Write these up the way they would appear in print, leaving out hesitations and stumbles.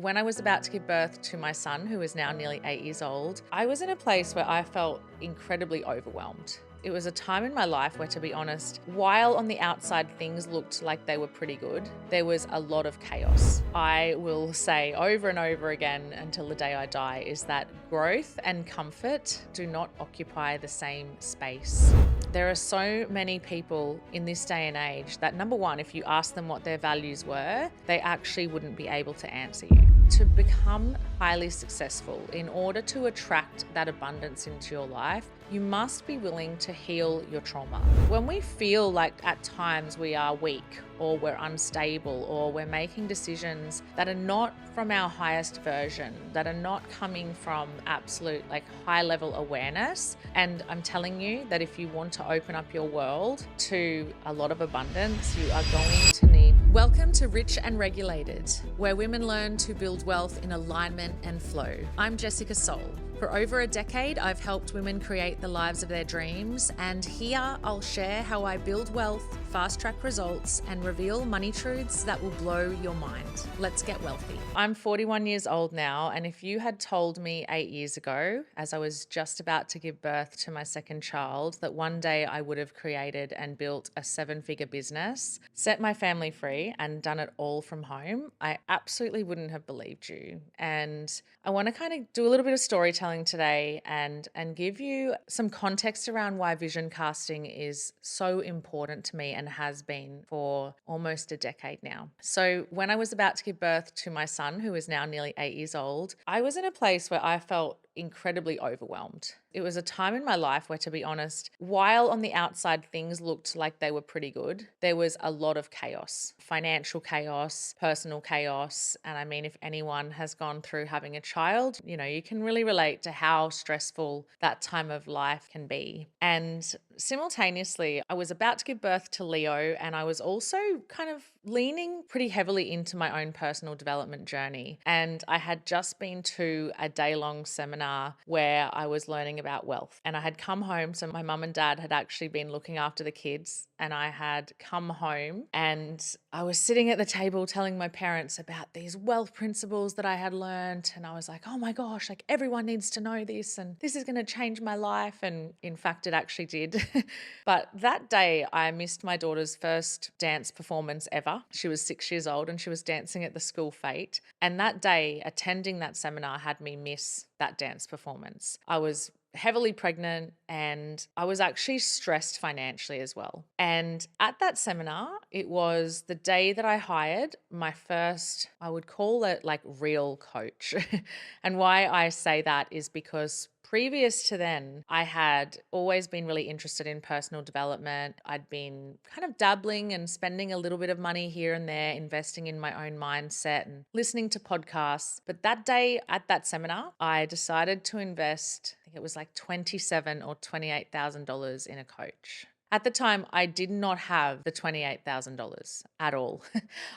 When I was about to give birth to my son, who is now nearly 8 years old, I was in a place where I felt incredibly overwhelmed. It was a time in my life where, to be honest, while on the outside things looked like they were pretty good, there was a lot of chaos. I will say over and over again until the day I die is that growth and comfort do not occupy the same space. There are so many people in this day and age that, number one, if you ask them what their values were, they actually wouldn't be able to answer you. To become highly successful, in order to attract that abundance into your life, you must be willing to heal your trauma. When we feel like at times we are weak or we're unstable or we're making decisions that are not from our highest version, that are not coming from absolute high level awareness, and I'm telling you that if you want to open up your world to a lot of abundance, you are going to need. Welcome to Rich and Regulated, where women learn to build wealth in alignment and flow. I'm Jessica Soul. For over a decade, I've helped women create the lives of their dreams, and here I'll share how I build wealth, fast-track results, and reveal money truths that will blow your mind. Let's get wealthy. I'm 41 years old now, and if you had told me 8 years ago, as I was just about to give birth to my second child, that one day I would have created and built a 7-figure business, set my family free, and done it all from home, I absolutely wouldn't have believed you. And I want to kind of do a little bit of storytelling today and give you some context around why vision casting is so important to me and has been for almost a decade now. So when I was about to give birth to my son, who is now nearly 8 years old, I was in a place where I felt incredibly overwhelmed. It was a time in my life where, to be honest, while on the outside things looked like they were pretty good, there was a lot of chaos, financial chaos, personal chaos. And I mean, if anyone has gone through having a child, you can really relate to how stressful that time of life can be. And simultaneously, I was about to give birth to Leo, and I was also kind of leaning pretty heavily into my own personal development journey. And I had just been to a day-long seminar where I was learning about wealth. And I had come home, so my mum and dad had actually been looking after the kids, and I had come home and I was sitting at the table telling my parents about these wealth principles that I had learned. And I was like, oh my gosh, everyone needs to know this, and this is going to change my life. And in fact, it actually did. But that day I missed my daughter's first dance performance ever. She was 6 years old and she was dancing at the school fete. And that day, attending that seminar had me miss that dance performance. I was heavily pregnant and I was actually stressed financially as well. And at that seminar, it was the day that I hired my first, I would call it real coach. And why I say that is because previous to then, I had always been really interested in personal development. I'd been kind of dabbling and spending a little bit of money here and there, investing in my own mindset and listening to podcasts. But that day at that seminar, I decided to invest, I think it was $27,000 or $28,000 in a coach. At the time, I did not have the $28,000 at all.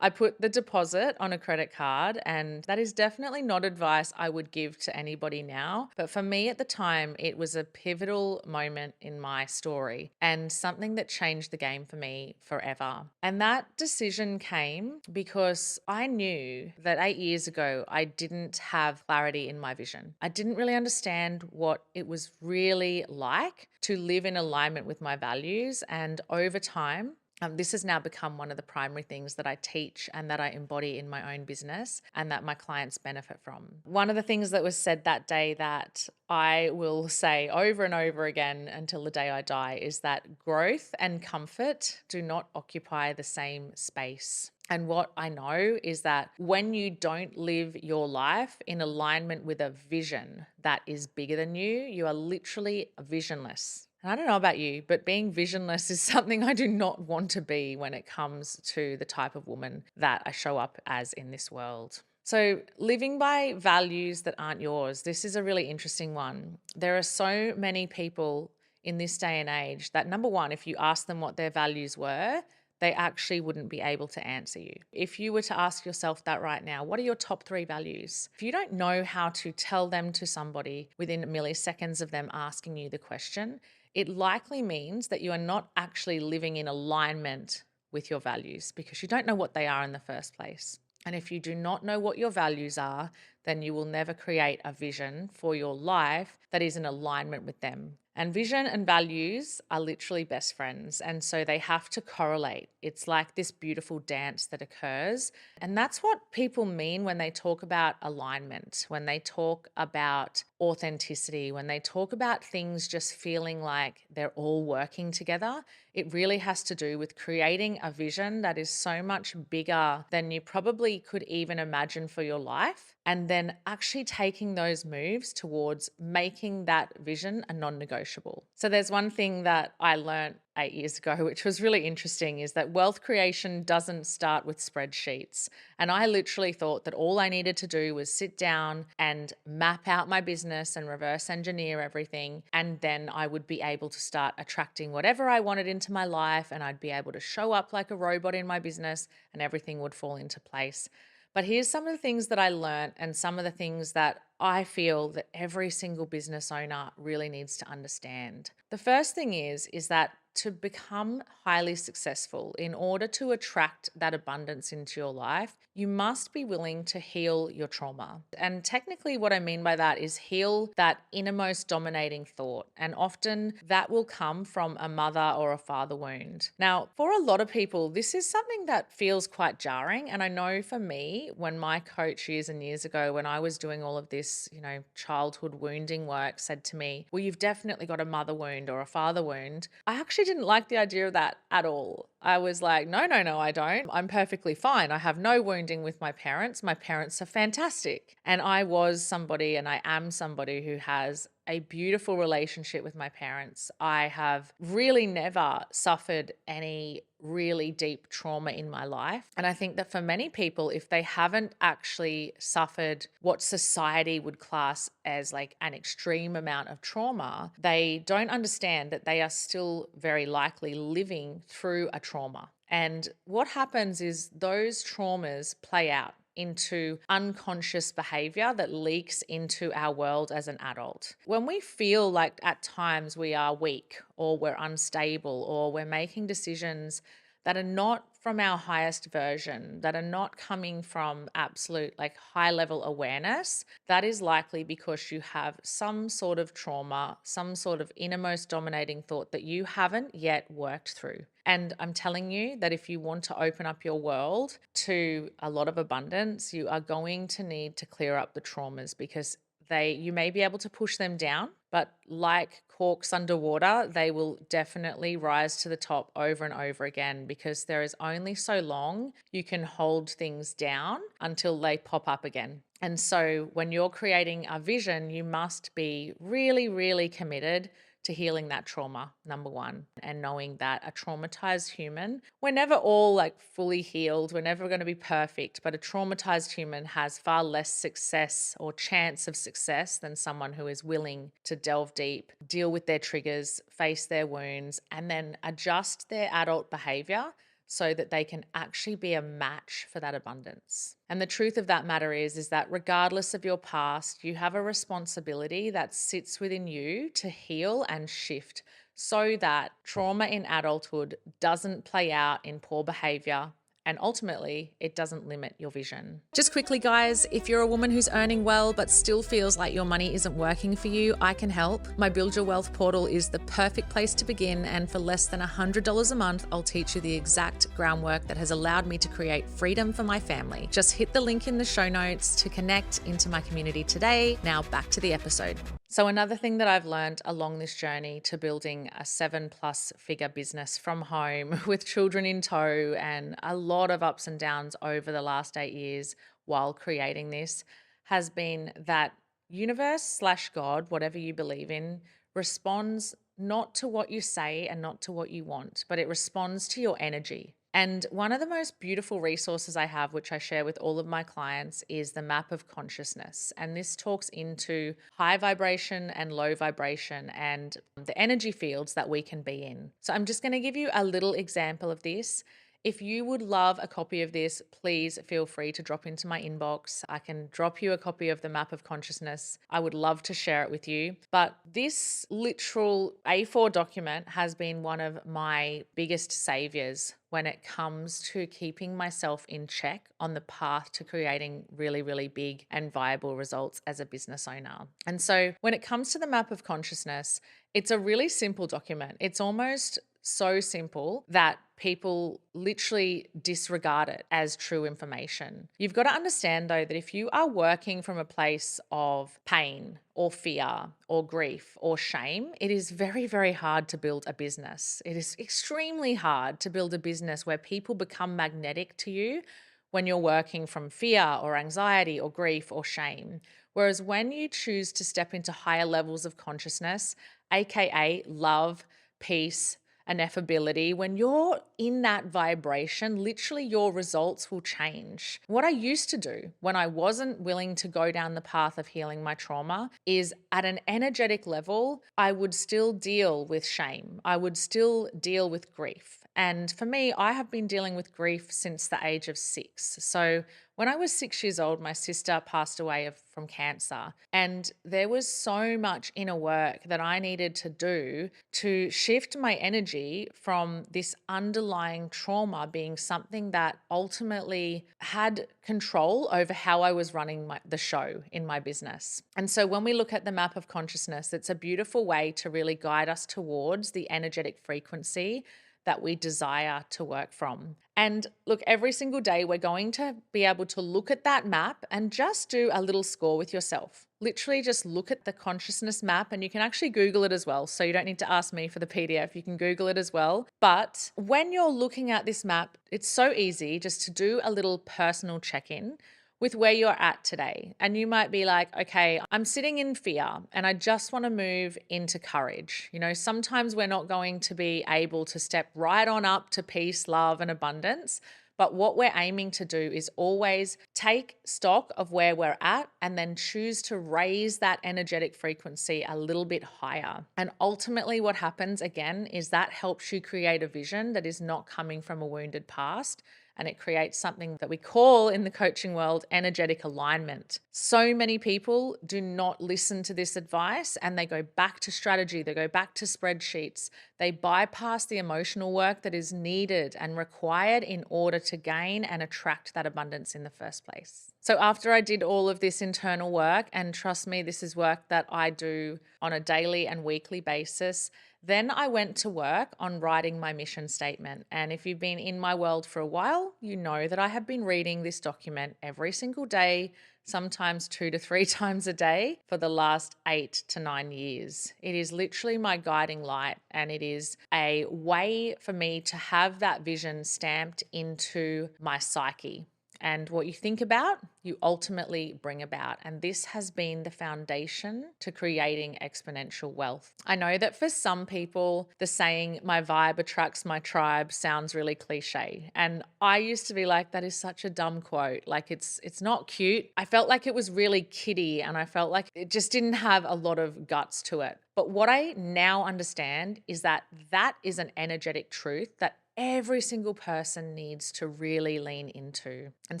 I put the deposit on a credit card, and that is definitely not advice I would give to anybody now. But for me at the time, it was a pivotal moment in my story and something that changed the game for me forever. And that decision came because I knew that 8 years ago, I didn't have clarity in my vision. I didn't really understand what it was really like to live in alignment with my values. And over time, this has now become one of the primary things that I teach and that I embody in my own business and that my clients benefit from. One of the things that was said that day that I will say over and over again until the day I die is that growth and comfort do not occupy the same space. And what I know is that when you don't live your life in alignment with a vision that is bigger than you, you are literally visionless. And I don't know about you, but being visionless is something I do not want to be when it comes to the type of woman that I show up as in this world. So living by values that aren't yours, this is a really interesting one. There are so many people in this day and age that, number one, if you ask them what their values were, they actually wouldn't be able to answer you. If you were to ask yourself that right now, what are your top 3 values? If you don't know how to tell them to somebody within milliseconds of them asking you the question, it likely means that you are not actually living in alignment with your values because you don't know what they are in the first place. And if you do not know what your values are, then you will never create a vision for your life that is in alignment with them. And vision and values are literally best friends. And so they have to correlate. It's like this beautiful dance that occurs. And that's what people mean when they talk about alignment, when they talk about authenticity, when they talk about things just feeling like they're all working together. It really has to do with creating a vision that is so much bigger than you probably could even imagine for your life, and then actually taking those moves towards making that vision a non-negotiable. So there's one thing that I learned 8 years ago, which was really interesting, is that wealth creation doesn't start with spreadsheets. And I literally thought that all I needed to do was sit down and map out my business and reverse engineer everything. And then I would be able to start attracting whatever I wanted into my life. And I'd be able to show up like a robot in my business and everything would fall into place. But here's some of the things that I learned and some of the things that I feel that every single business owner really needs to understand. The first thing is that to become highly successful, in order to attract that abundance into your life, you must be willing to heal your trauma. And technically, what I mean by that is heal that innermost dominating thought. And often that will come from a mother or a father wound. Now, for a lot of people, this is something that feels quite jarring. And I know for me, when my coach years and years ago, when I was doing all of this, childhood wounding work, said to me, well, you've definitely got a mother wound or a father wound. I actually didn't like the idea of that at all. I was like, no, I don't. I'm perfectly fine. I have no wounding with my parents. My parents are fantastic. And I was somebody, and I am somebody who has a beautiful relationship with my parents. I have really never suffered any really deep trauma in my life. And I think that for many people, if they haven't actually suffered what society would class as like an extreme amount of trauma, they don't understand that they are still very likely living through a trauma. And what happens is those traumas play out into unconscious behavior that leaks into our world as an adult. When we feel like at times we are weak or we're unstable or we're making decisions that are not from our highest version, that are not coming from absolute like high level awareness, that is likely because you have some sort of trauma, some sort of innermost dominating thought that you haven't yet worked through. And I'm telling you that if you want to open up your world to a lot of abundance, you are going to need to clear up the traumas, because you may be able to push them down, but like corks underwater, they will definitely rise to the top over and over again, because there is only so long you can hold things down until they pop up again. And so when you're creating a vision, you must be really, really committed to healing that trauma, number one, and knowing that a traumatized human, we're never all like fully healed. We're never going to be perfect, but a traumatized human has far less success or chance of success than someone who is willing to delve deep, deal with their triggers, face their wounds, and then adjust their adult behavior so that they can actually be a match for that abundance. And the truth of that matter is that regardless of your past, you have a responsibility that sits within you to heal and shift so that trauma in adulthood doesn't play out in poor behavior, and ultimately, it doesn't limit your vision. Just quickly, guys, if you're a woman who's earning well but still feels like your money isn't working for you, I can help. My Build Your Wealth portal is the perfect place to begin, and for less than $100 a month, I'll teach you the exact groundwork that has allowed me to create freedom for my family. Just hit the link in the show notes to connect into my community today. Now back to the episode. So another thing that I've learned along this journey to building a 7+ figure business from home with children in tow and a lot of ups and downs over the last 8 years while creating this has been that universe/God, whatever you believe in, responds not to what you say and not to what you want, but it responds to your energy. And one of the most beautiful resources I have, which I share with all of my clients, is the map of consciousness. And this talks into high vibration and low vibration and the energy fields that we can be in. So I'm just going to give you a little example of this. If you would love a copy of this, please feel free to drop into my inbox. I can drop you a copy of the map of consciousness. I would love to share it with you. But this literal A4 document has been one of my biggest saviors when it comes to keeping myself in check on the path to creating really, really big and viable results as a business owner. And so when it comes to the map of consciousness, it's a really simple document. It's almost so simple that people literally disregard it as true information. You've got to understand, though, that if you are working from a place of pain or fear or grief or shame, it is very, very hard to build a business. It is extremely hard to build a business where people become magnetic to you when you're working from fear or anxiety or grief or shame. Whereas when you choose to step into higher levels of consciousness, aka love, peace, ineffability, when you're in that vibration, literally your results will change. What I used to do when I wasn't willing to go down the path of healing my trauma is at an energetic level, I would still deal with shame. I would still deal with grief. And for me, I have been dealing with grief since the age of 6. So when I was 6 years old, my sister passed away from cancer. And there was so much inner work that I needed to do to shift my energy from this underlying trauma being something that ultimately had control over how I was running the show in my business. And so when we look at the map of consciousness, it's a beautiful way to really guide us towards the energetic frequency that we desire to work from. And look, every single day we're going to be able to look at that map and just do a little score with yourself. Literally just look at the consciousness map, and you can actually Google it as well. So you don't need to ask me for the PDF, you can Google it as well. But when you're looking at this map, it's so easy just to do a little personal check-in with where you're at today. And you might be like, okay, I'm sitting in fear and I just want to move into courage. You know, sometimes we're not going to be able to step right on up to peace, love, and abundance. But what we're aiming to do is always take stock of where we're at and then choose to raise that energetic frequency a little bit higher. And ultimately what happens again is that helps you create a vision that is not coming from a wounded past. And it creates something that we call in the coaching world energetic alignment. So many people do not listen to this advice and they go back to strategy, they go back to spreadsheets, they bypass the emotional work that is needed and required in order to gain and attract that abundance in the first place. So after I did all of this internal work, and trust me, this is work that I do on a daily and weekly basis, then I went to work on writing my mission statement. And if you've been in my world for a while, you know that I have been reading this document every single day, sometimes 2 to 3 times a day for the last 8 to 9 years. It is literally my guiding light, and it is a way for me to have that vision stamped into my psyche. And what you think about, you ultimately bring about. And this has been the foundation to creating exponential wealth. I know that for some people, the saying, my vibe attracts my tribe, sounds really cliche. And I used to be like, that is such a dumb quote. Like it's not cute. I felt like it was really kiddie, and I felt like it just didn't have a lot of guts to it. But what I now understand is that that is an energetic truth that every single person needs to really lean into. And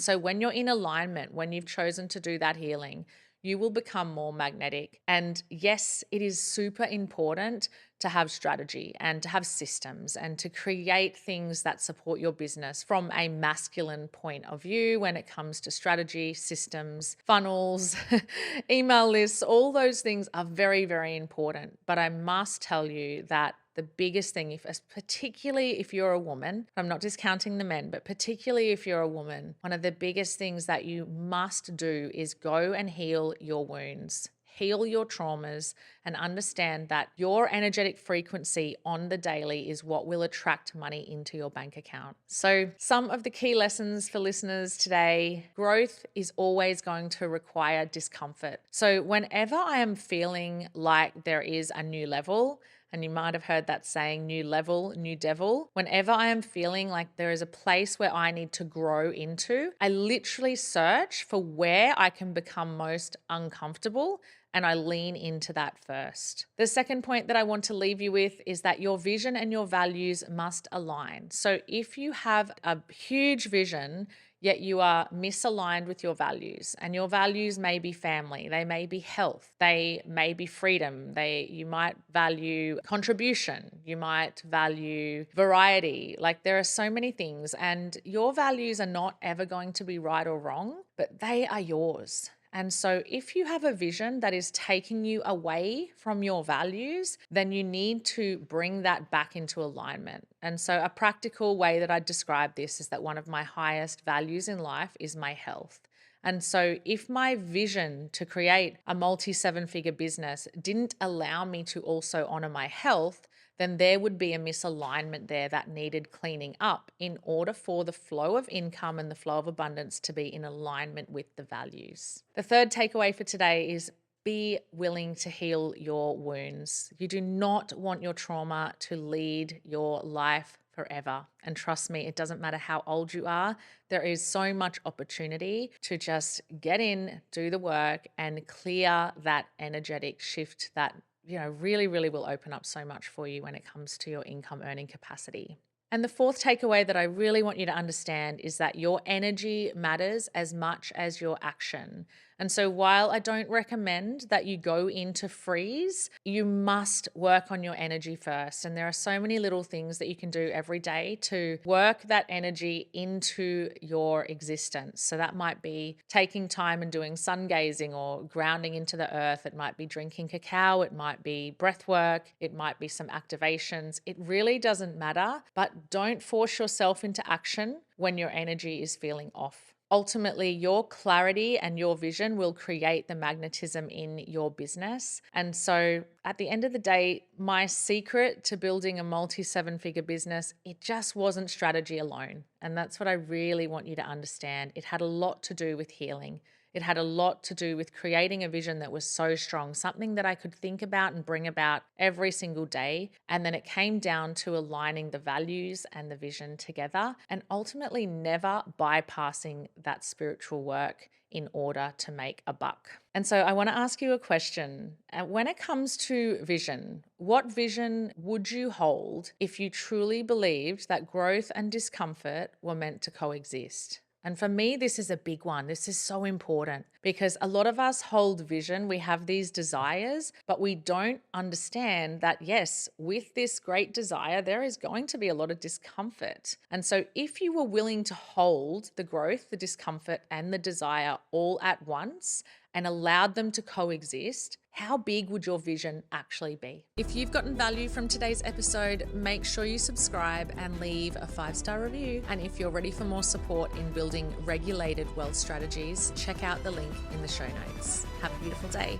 so when you're in alignment, when you've chosen to do that healing, you will become more magnetic. And yes, it is super important to have strategy and to have systems and to create things that support your business from a masculine point of view when it comes to strategy, systems, funnels, email lists. All those things are very, very important. But I must tell you that the biggest thing, particularly if you're a woman, I'm not discounting the men, but particularly if you're a woman, one of the biggest things that you must do is go and heal your wounds, heal your traumas, and understand that your energetic frequency on the daily is what will attract money into your bank account. So some of the key lessons for listeners today: growth is always going to require discomfort. So whenever I am feeling like there is a new level, And you might have heard that saying, new level, new devil. Whenever I am feeling like there is a place where I need to grow into, I literally search for where I can become most uncomfortable, and I lean into that first. The second point that I want to leave you with is that your vision and your values must align. So if you have a huge vision, yet you are misaligned with your values, and your values may be family, they may be health, they may be freedom, you might value contribution, you might value variety. Like, there are so many things, and your values are not ever going to be right or wrong, but they are yours. And so if you have a vision that is taking you away from your values, then you need to bring that back into alignment. And so a practical way that I describe this is that one of my highest values in life is my health. And so if my vision to create a multi-7-figure business didn't allow me to also honor my health, then there would be a misalignment there that needed cleaning up in order for the flow of income and the flow of abundance to be in alignment with the values. The third takeaway for today is be willing to heal your wounds. You do not want your trauma to lead your life forever. And trust me, it doesn't matter how old you are. There is so much opportunity to just get in, do the work, and clear that energetic shift that really, really will open up so much for you when it comes to your income earning capacity. And the fourth takeaway that I really want you to understand is that your energy matters as much as your action. And so while I don't recommend that you go into freeze, you must work on your energy first. And there are so many little things that you can do every day to work that energy into your existence. So that might be taking time and doing sun gazing or grounding into the earth. It might be drinking cacao. It might be breath work. It might be some activations. It really doesn't matter, but don't force yourself into action when your energy is feeling off. Ultimately, your clarity and your vision will create the magnetism in your business. And so at the end of the day, my secret to building a multi-7-figure business, it just wasn't strategy alone. And that's what I really want you to understand. It had a lot to do with healing. It had a lot to do with creating a vision that was so strong, something that I could think about and bring about every single day. And then it came down to aligning the values and the vision together, and ultimately never bypassing that spiritual work in order to make a buck. And so I want to ask you a question. When it comes to vision, what vision would you hold if you truly believed that growth and discomfort were meant to coexist? And for me, this is a big one. This is so important because a lot of us hold vision. We have these desires, but we don't understand that, yes, with this great desire, there is going to be a lot of discomfort. And so if you were willing to hold the growth, the discomfort, and the desire all at once and allowed them to coexist, how big would your vision actually be? If you've gotten value from today's episode, make sure you subscribe and leave a 5-star review. And if you're ready for more support in building regulated wealth strategies, check out the link in the show notes. Have a beautiful day.